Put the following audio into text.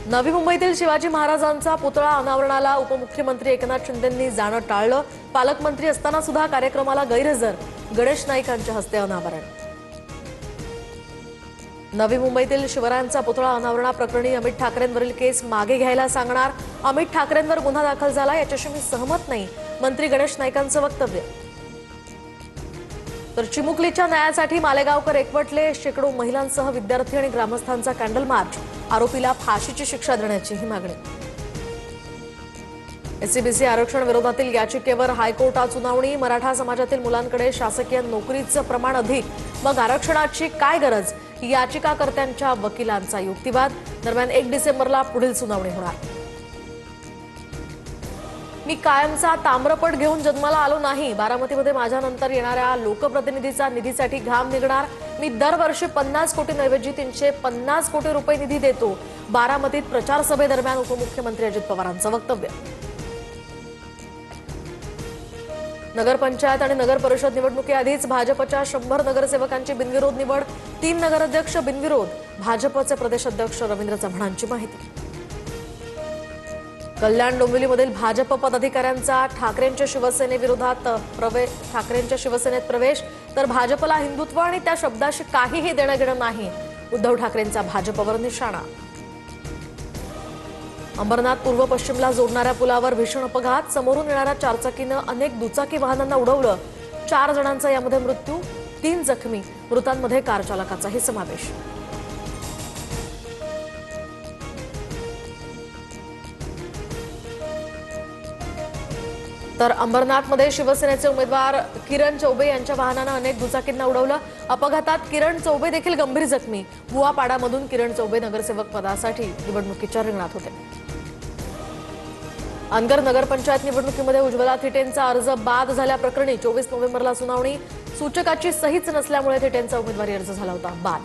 नवी मुंबईतील शिवाजी महाराजांचा पुतळा अनावरणाला उपमुख्यमंत्री एकनाथ शिंदेंनी जाणं टाळलं। पालकमंत्री असताना सुद्धा कार्यक्रमाला गैरहजर, गणेश नाईकांच्या हस्ते अनावरण। नवी मुंबईतील शिवरायांचा पुतळा अनावरणाप्रकरणी अमित ठाकरेंवरील केस मागे घ्यायला सांगणार। अमित ठाकरेंवर गुन्हा दाखल झाला याच्याशी मी सहमत नाही, मंत्री गणेश नाईकांचं वक्तव्य। तर चिमुकलीच्या न्यायासाठी मालेगावकर एकवटले, शेकडो महिलांसह विद्यार्थी आणि ग्रामस्थांचा कॅन्डल मार्च, आरोपीला फाशीची शिक्षा देण्याचीही मागणी। एससीबीसी आरक्षण विरोधातील याचिकेवर हायकोर्टात सुनावणी, मराठा समाजातील मुलांकडे शासकीय नोकरीचं प्रमाण अधिक, मग आरक्षणाची काय गरज, याचिकाकर्त्यांच्या वकिलांचा युक्तिवाद। दरम्यान 1 डिसेंबरला पुढील सुनावणी होणार। मी कायमचा ताम्रपट घेऊन जन्माला आलो नाही, बारामतीमध्ये माझ्यानंतर येणाऱ्या लोकप्रतिनिधीचा निधीसाठी घाम निघणार। मी दरवर्षी 50 कोटींऐवजी 350 कोटी रुपये निधी देतो, बारामतीत प्रचार सभेदरम्यान उपमुख्यमंत्री अजित पवारांचं वक्तव्य। नगरपंचायत आणि नगर परिषद निवडणुकीआधीच भाजपच्या 100 नगरसेवकांची बिनविरोध निवड, 3 नगराध्यक्ष बिनविरोध, भाजपचे प्रदेशाध्यक्ष रवींद्र चव्हाणांची माहिती। कल्याण डोंबिवलीमधील भाजप पदाधिकाऱ्यांचा ठाकरेंच्या शिवसेनेत प्रवेश, तर भाजपला हिंदुत्व आणि त्या शब्दाशी काहीही देणं घेणं नाही, उद्धव ठाकरेंचा भाजपवर निशाणा। अंबरनाथ पूर्व पश्चिमला जोडणाऱ्या पुलावर भीषण अपघात, समोरून येणाऱ्या चारचाकीनं अनेक दुचाकी वाहनांना उडवलं, 4 जणांचा यामध्ये मृत्यू, 3 जखमी, मृतांमध्ये कार चालकाचाही समावेश। तर अंबरनाथमध्ये शिवसेनेचे उमेदवार किरण चौबे यांच्या वाहनानं अनेक दुचाकींना उडवलं, अपघातात किरण चौबे देखील गंभीर जखमी। बुवापाडामधून किरण चौबे नगरसेवक पदासाठी निवडणुकीच्या रिंगणात होते। अनगर नगरपंचायत निवडणुकीमध्ये उज्ज्वला थिटेंचा अर्ज बाद झाल्याप्रकरणी 24 नोव्हेंबरला सुनावणी, सूचकाची सहीच नसल्यामुळे थिटेंचा उमेदवारी अर्ज झाला होता बाद।